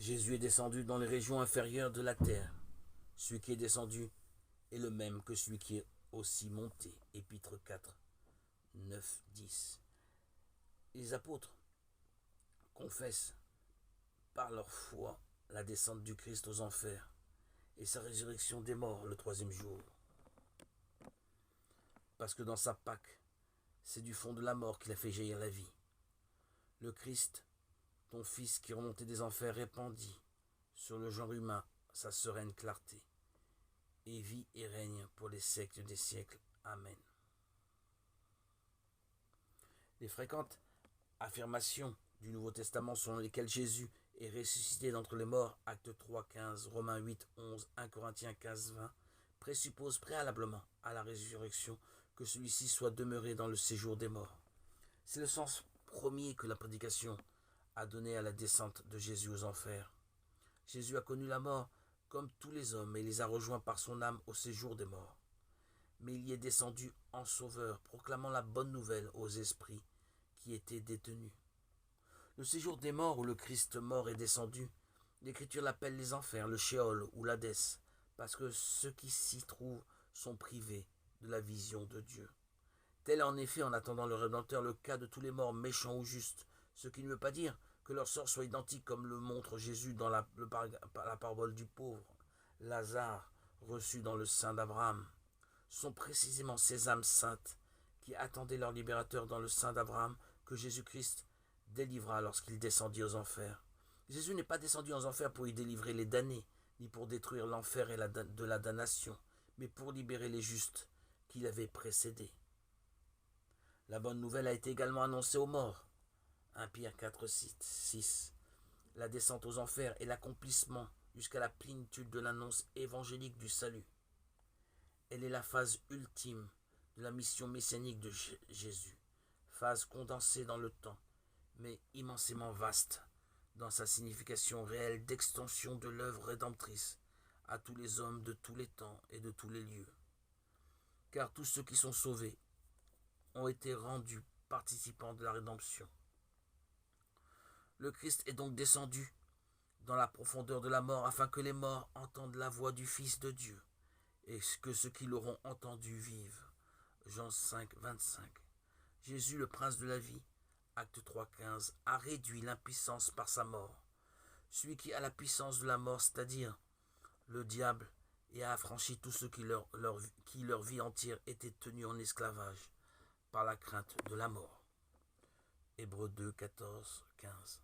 Jésus est descendu dans les régions inférieures de la terre. Celui qui est descendu est le même que celui qui est aussi monté. Épître 4, 9, 10. Les apôtres confessent par leur foi la descente du Christ aux enfers et sa résurrection des morts le troisième jour. Parce que dans sa Pâque, c'est du fond de la mort qu'il a fait jaillir la vie. Le Christ, ton Fils qui remontait des enfers, répandit sur le genre humain sa sereine clarté, et vit et règne pour les siècles des siècles. Amen. Les fréquentes affirmations du Nouveau Testament selon lesquelles Jésus est ressuscité d'entre les morts, Actes 3, 15, Romains 8, 11, 1 Corinthiens 15, 20, présupposent préalablement à la résurrection que celui-ci soit demeuré dans le séjour des morts. C'est le sens premier que la prédication a donné à la descente de Jésus aux enfers. Jésus a connu la mort comme tous les hommes et les a rejoints par son âme au séjour des morts. Mais il y est descendu en sauveur, proclamant la bonne nouvelle aux esprits qui étaient détenus. Le séjour des morts où le Christ mort est descendu, l'Écriture l'appelle les enfers, le Sheol ou l'Hadès, parce que ceux qui s'y trouvent sont privés de la vision de Dieu. Tel est en effet, en attendant le Rédempteur, le cas de tous les morts, méchants ou justes, ce qui ne veut pas dire que leur sort soit identique comme le montre Jésus dans la parabole du pauvre. Lazare, reçu dans le sein d'Abraham, sont précisément ces âmes saintes qui attendaient leur libérateur dans le sein d'Abraham que Jésus-Christ délivra lorsqu'il descendit aux enfers. Jésus n'est pas descendu aux enfers pour y délivrer les damnés, ni pour détruire l'enfer et de la damnation, mais pour libérer les justes qui l'avaient précédé. La bonne nouvelle a été également annoncée aux morts. 1 Pierre 4, 6. La descente aux enfers est l'accomplissement jusqu'à la plénitude de l'annonce évangélique du salut. Elle est la phase ultime de la mission messianique de Jésus, phase condensée dans le temps, mais immensément vaste dans sa signification réelle d'extension de l'œuvre rédemptrice à tous les hommes de tous les temps et de tous les lieux. Car tous ceux qui sont sauvés ont été rendus participants de la rédemption. Le Christ est donc descendu dans la profondeur de la mort afin que les morts entendent la voix du Fils de Dieu et que ceux qui l'auront entendu vivent. Jean 5, 25. Jésus, le prince de la vie, Acte 3, 15, a réduit l'impuissance par sa mort. Celui qui a la puissance de la mort, c'est-à-dire le diable, et a affranchi tous ceux qui leur vie entière était tenue en esclavage par la crainte de la mort. Hébreux 2, 14, 15.